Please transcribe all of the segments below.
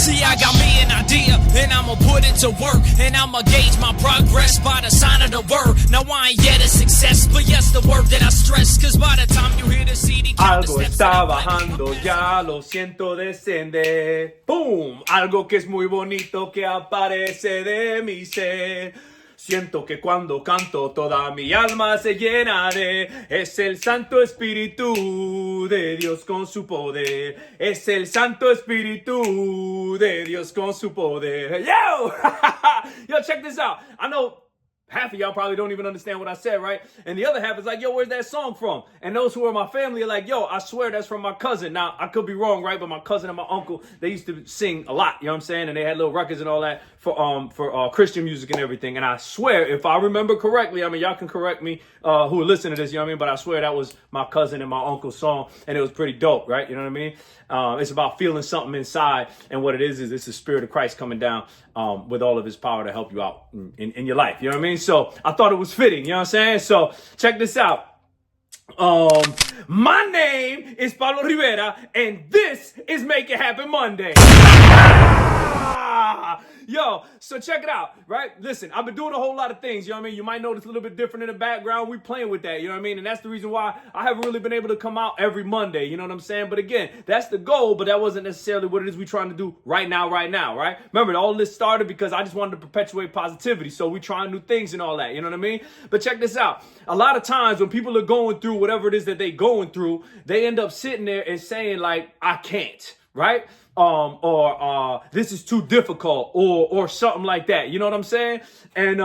See, I got me an idea, and I'ma put it to work, and I'ma gauge my progress by the sign of the word. Now I ain't yet a success, but yes, the word that I stress, cause by the time you hear the CD, algo está bajando, ya lo siento descender. ¡Pum! Algo que es muy bonito que aparece de mi ser. Siento que cuando canto toda mi alma se llena de... Es el Santo Espíritu de Dios con su poder. Es el Santo Espíritu de Dios con su poder. Yo! Yo, check this out. I know half of y'all probably don't even understand what I said, right? And the other half is like, yo, where's that song from? And those who are my family are like, yo, I swear that's from my cousin. Now, I could be wrong, right? But my cousin and my uncle, they used to sing a lot, you know what I'm saying? And they had little records and all that for Christian music and everything. And I swear, if I remember correctly, I mean, y'all can correct me who are listening to this, you know what I mean? But I swear that was my cousin and my uncle's song, and it was pretty dope, right? You know what I mean? It's about feeling something inside, and what it is it's the Spirit of Christ coming down with all of his power to help you out in your life, you know what I mean? So I thought it was fitting, you know what I'm saying? So check this out. My name is Pablo Rivera, and this is Make It Happen Monday. Yo, so check it out, right? Listen, I've been doing a whole lot of things, you know what I mean? You might notice a little bit different in the background. We playing with that, you know what I mean? And that's the reason why I haven't really been able to come out every Monday, you know what I'm saying? But again, that's the goal, but that wasn't necessarily what it is we're trying to do right now, right? Remember, all this started because I just wanted to perpetuate positivity, so we trying new things and all that, you know what I mean? But check this out. A lot of times when people are going through whatever it is that they going through, they end up sitting there and saying like, I can't, right? Or this is too difficult, or something like that. You know what I'm saying? And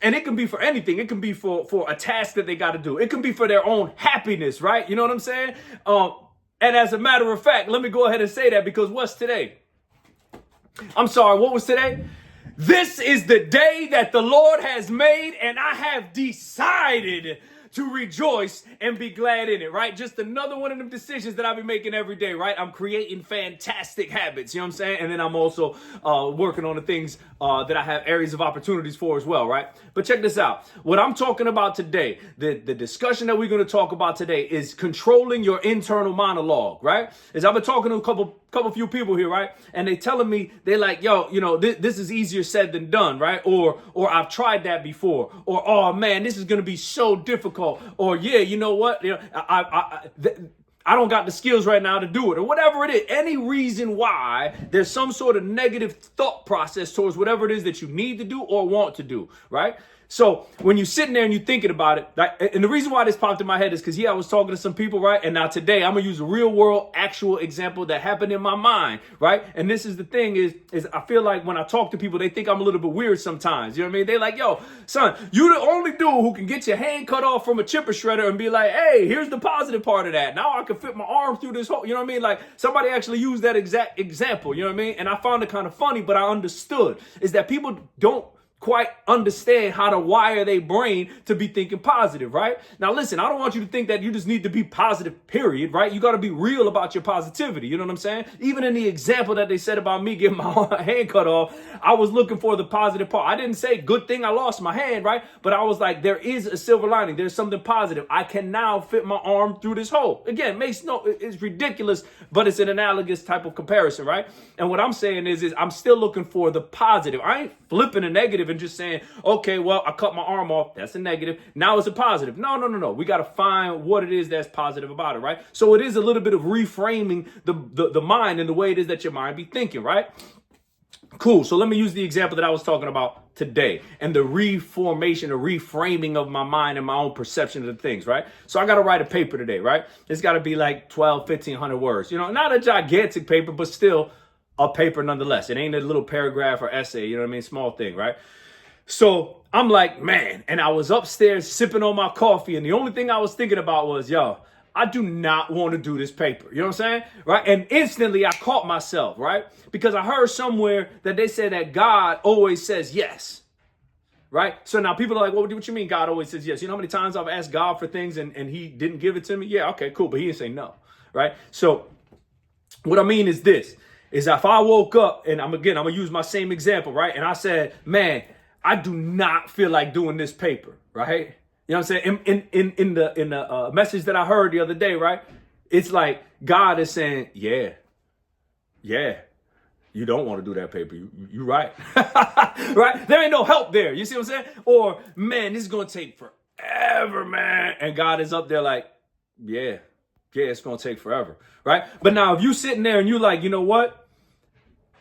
it can be for anything. It can be for a task that they got to do. It can be for their own happiness, right? You know what I'm saying? And as a matter of fact, let me go ahead and say that, because what's today? I'm sorry, what was today? This is the day that the Lord has made, and I have decided to rejoice and be glad in it, right? Just another one of them decisions that I be making every day, right? I'm creating fantastic habits, you know what I'm saying? And then I'm also working on the things that I have areas of opportunities for as well, right? But check this out. What I'm talking about today, the discussion that we're going to talk about today is controlling your internal monologue, right? As I've been talking to a few people here, right? And they telling me, they're like, yo, you know, this is easier said than done, right? Or I've tried that before. Or, oh man, this is going to be so difficult. Or, yeah, you know what? You know, I don't got the skills right now to do it, or whatever it is. Any reason why there's some sort of negative thought process towards whatever it is that you need to do or want to do, right? So when you're sitting there and you're thinking about it, and the reason why this popped in my head is because, I was talking to some people, right? And now today I'm going to use a real world actual example that happened in my mind, right? And this is the thing is I feel like when I talk to people, they think I'm a little bit weird sometimes. You know what I mean? They like, yo, son, you the only dude who can get your hand cut off from a chipper shredder and be like, hey, here's the positive part of that. Now I can fit my arm through this hole. You know what I mean? Like somebody actually used that exact example. You know what I mean? And I found it kind of funny, but I understood is that people don't quite understand how to wire their brain to be thinking positive, right? Now, listen, I don't want you to think that you just need to be positive, period, right? You got to be real about your positivity. You know what I'm saying? Even in the example that they said about me getting my hand cut off, I was looking for the positive part. I didn't say good thing I lost my hand, right? But I was like, there is a silver lining. There's something positive. I can now fit my arm through this hole. Again, it's ridiculous, but it's an analogous type of comparison, right? And what I'm saying is I'm still looking for the positive. I ain't flipping a negative and just saying, okay, well, I cut my arm off. That's a negative. Now it's a positive. No. We got to find what it is that's positive about it, right? So it is a little bit of reframing the mind and the way it is that your mind be thinking, right? Cool. So let me use the example that I was talking about today and the reformation, the reframing of my mind and my own perception of the things, right? So I got to write a paper today, right? It's got to be like 1,500 words, you know, not a gigantic paper, but still a paper nonetheless. It ain't a little paragraph or essay, you know what I mean? Small thing, right? So I'm like, man, and I was upstairs sipping on my coffee, and the only thing I was thinking about was, yo, I do not want to do this paper. You know what I'm saying? Right? And instantly I caught myself, right? Because I heard somewhere that they said that God always says yes. Right? So now people are like, well, what you mean God always says yes? You know how many times I've asked God for things and he didn't give it to me? Yeah, okay, cool. But he didn't say no. Right? So what I mean is this, is if I woke up and I'm going to use my same example, right? And I said, man, I do not feel like doing this paper, right? You know what I'm saying? In the message that I heard the other day, right? It's like God is saying, yeah, You don't want to do that paper. You right. Right? There ain't no help there. You see what I'm saying? Or, man, this is going to take forever, man. And God is up there like, yeah, it's going to take forever. Right? But now if you sitting there and you like, you know what?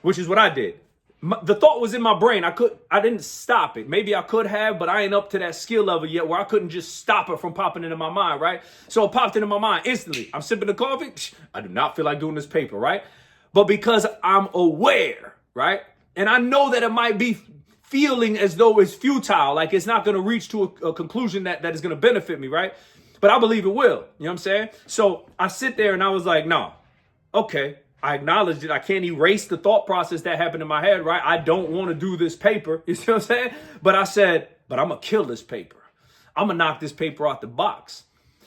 Which is what I did. The thought was in my brain. I didn't stop it. Maybe I could have, but I ain't up to that skill level yet where I couldn't just stop it from popping into my mind, right? So it popped into my mind instantly. I'm sipping the coffee. I do not feel like doing this paper, right? But because I'm aware, right? And I know that it might be feeling as though it's futile, like it's not going to reach to a conclusion that is going to benefit me, right? But I believe it will. You know what I'm saying? So I sit there and I was like, no, okay. I acknowledged it. I can't erase the thought process that happened in my head, right? I don't want to do this paper. You see what I'm saying? But I said, but I'm going to kill this paper. I'm going to knock this paper out the box.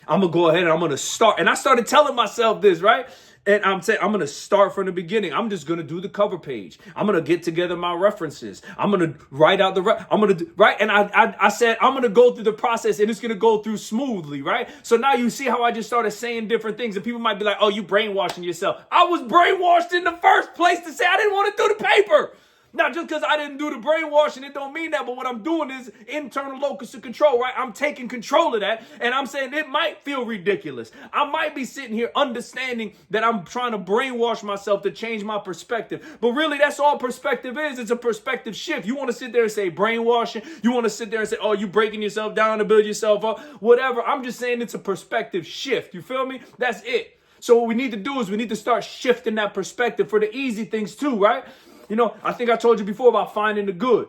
I'm going to go ahead and I'm going to start. And I started telling myself this, right? And I'm saying, I'm going to start from the beginning. I'm just going to do the cover page. I'm going to get together my references. I'm going to write out I'm going to do, right? And I said, I'm going to go through the process and it's going to go through smoothly, right? So now you see how I just started saying different things and people might be like, oh, you brainwashing yourself. I was brainwashed in the first place to say I didn't want to do the paper. Now, just because I didn't do the brainwashing, it don't mean that. But what I'm doing is internal locus of control, right? I'm taking control of that. And I'm saying it might feel ridiculous. I might be sitting here understanding that I'm trying to brainwash myself to change my perspective. But really, that's all perspective is. It's a perspective shift. You want to sit there and say brainwashing. You want to sit there and say, oh, you breaking yourself down to build yourself up. Whatever. I'm just saying it's a perspective shift. You feel me? That's it. So what we need to do is we need to start shifting that perspective for the easy things too, right? You know, I think I told you before about finding the good.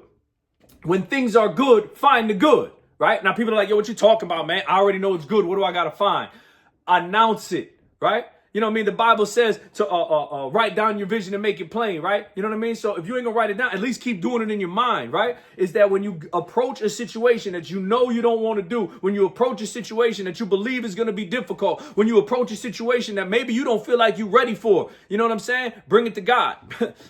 When things are good, find the good, right? Now people are like, yo, what you talking about, man? I already know it's good. What do I got to find? Announce it, right? You know what I mean? The Bible says to write down your vision and make it plain, right? You know what I mean? So if you ain't gonna write it down, at least keep doing it in your mind, right? Is that when you approach a situation that you know you don't want to do, when you approach a situation that you believe is gonna be difficult, when you approach a situation that maybe you don't feel like you're ready for, you know what I'm saying? Bring it to God.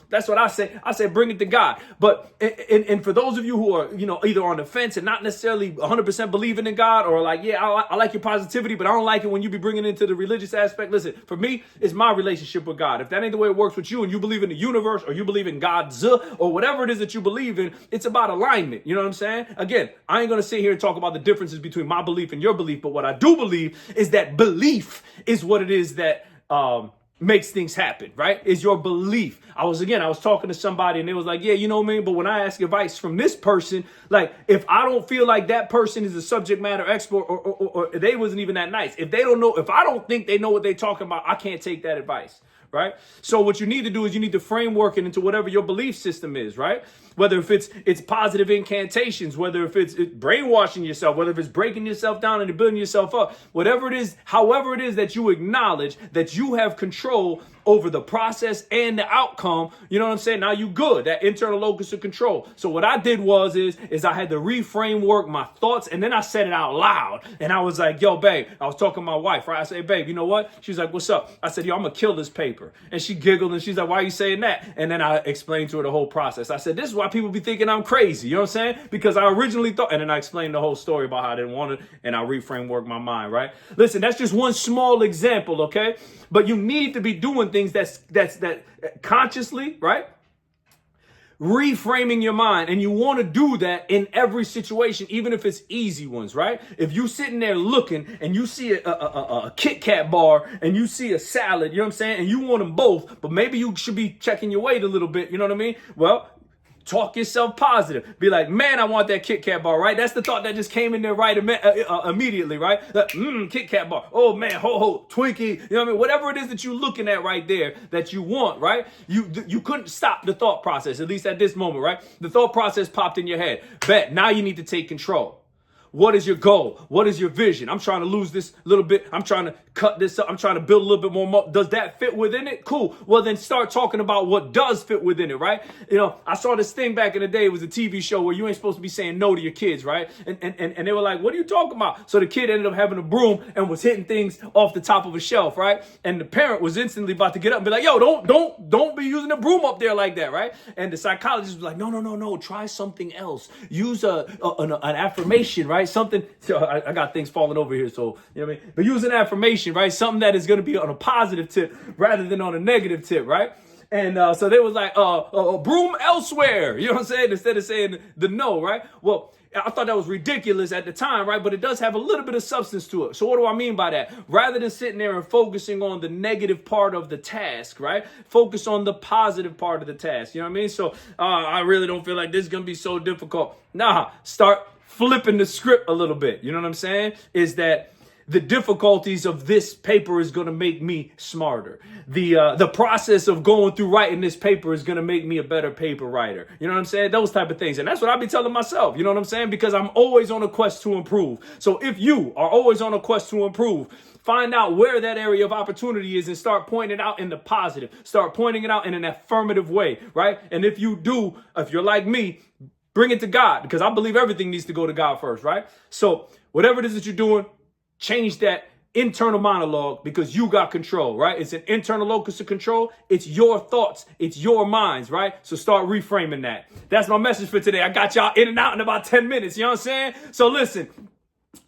That's what I say. I say bring it to God. But and for those of you who are, you know, either on the fence and not necessarily 100% believing in God, or like, yeah, I like your positivity, but I don't like it when you be bringing it into the religious aspect. Listen, for me, it's my relationship with God. If that ain't the way it works with you and you believe in the universe or you believe in God's or whatever it is that you believe in, it's about alignment. You know what I'm saying? Again, I ain't going to sit here and talk about the differences between my belief and your belief. But what I do believe is that belief is what it is that makes things happen, right? Is your belief. I was talking to somebody and they was like, yeah, you know what I mean? But when I ask advice from this person, like if I don't feel like that person is a subject matter expert or they wasn't even that nice. If they don't know, if I don't think they know what they're talking about, I can't take that advice. Right? So what you need to do is you need to framework it into whatever your belief system is, right? Whether if it's positive incantations, whether if it's brainwashing yourself, whether if it's breaking yourself down and building yourself up, whatever it is, however it is that you acknowledge that you have control over the process and the outcome, you know what I'm saying? Now you good, that internal locus of control. So what I did is I had to reframework my thoughts and then I said it out loud. And I was like, yo, babe, I was talking to my wife, right? I said, babe, you know what? She's like, what's up? I said, yo, I'm gonna kill this paper. And she giggled and she's like, why are you saying that? And then I explained to her the whole process. I said, this is why people be thinking I'm crazy. You know what I'm saying? Because I originally thought, and then I explained the whole story about how I didn't want it and I reframeworked my mind, right? Listen, that's just one small example, okay? But you need to be doing things that's consciously, right? Reframing your mind. And you want to do that in every situation, even if it's easy ones, right? If you sitting there looking and you see a Kit Kat bar and you see a salad, you know what I'm saying? And you want them both, but maybe you should be checking your weight a little bit. You know what I mean? Well, talk yourself positive. Be like, man, I want that Kit Kat bar, right? That's the thought that just came in there right immediately, right? Kit Kat bar. Oh, man, ho, Twinkie. You know what I mean? Whatever it is that you're looking at right there that you want, right? You couldn't stop the thought process, at least at this moment, right? The thought process popped in your head. Bet, now you need to take control. What is your goal? What is your vision? I'm trying to lose this little bit. I'm trying to cut this up. I'm trying to build a little bit more. Does that fit within it? Cool. Well, then start talking about what does fit within it, right? You know, I saw this thing back in the day. It was a TV show where you ain't supposed to be saying no to your kids, right? And they were like, what are you talking about? So the kid ended up having a broom and was hitting things off the top of a shelf, right? And the parent was instantly about to get up and be like, yo, don't be using the broom up there like that, right? And the psychologist was like, no, try something else. Use an affirmation, right? Something, I got things falling over here, so, you know what I mean? But use an affirmation, right? Something that is going to be on a positive tip rather than on a negative tip, right? And so they was like, broom elsewhere. You know what I'm saying? Instead of saying the no, right? Well, I thought that was ridiculous at the time, right? But it does have a little bit of substance to it. So what do I mean by that? Rather than sitting there and focusing on the negative part of the task, right? Focus on the positive part of the task. You know what I mean? So I really don't feel like this is going to be so difficult. Nah, start flipping the script a little bit. You know what I'm saying? Is that the difficulties of this paper is going to make me smarter. The process of going through writing this paper is going to make me a better paper writer. You know what I'm saying? Those type of things. And that's what I be telling myself. You know what I'm saying? Because I'm always on a quest to improve. So if you are always on a quest to improve, find out where that area of opportunity is and start pointing it out in the positive. Start pointing it out in an affirmative way, right? And if you do, if you're like me, bring it to God, because I believe everything needs to go to God first, right? So whatever it is that you're doing, change that internal monologue, because you got control, right? It's an internal locus of control. It's your thoughts. It's your minds, right? So start reframing that. That's my message for today. I got y'all in and out in about 10 minutes. You know what I'm saying? So listen,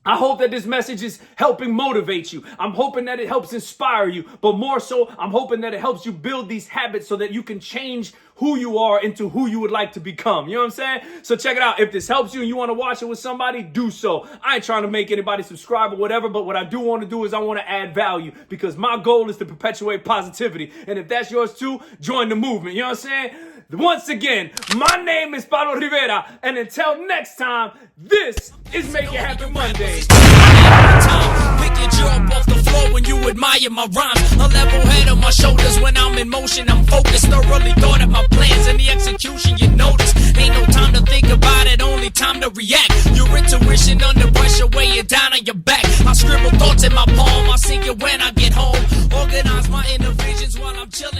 I hope that this message is helping motivate you. I'm hoping that it helps inspire you. But more so, I'm hoping that it helps you build these habits so that you can change who you are into who you would like to become. You know what I'm saying? So check it out. If this helps you and you want to watch it with somebody, do so. I ain't trying to make anybody subscribe or whatever, but what I do want to do is I want to add value, because my goal is to perpetuate positivity. And if that's yours too, join the movement. You know what I'm saying? Once again, my name is Pablo Rivera, and until next time, this is Make It Happen Monday. Pick your jaw up off the floor when you admire my rhymes. A level head on my shoulders when I'm in motion. I'm focused, thoroughly thought of my plans and the execution. You notice, ain't no time to think about it, only time to react. Your intuition under pressure, weigh you down on your back. I scribble thoughts in my palm, I see it when I get home. Organize my inner visions while I'm chilling.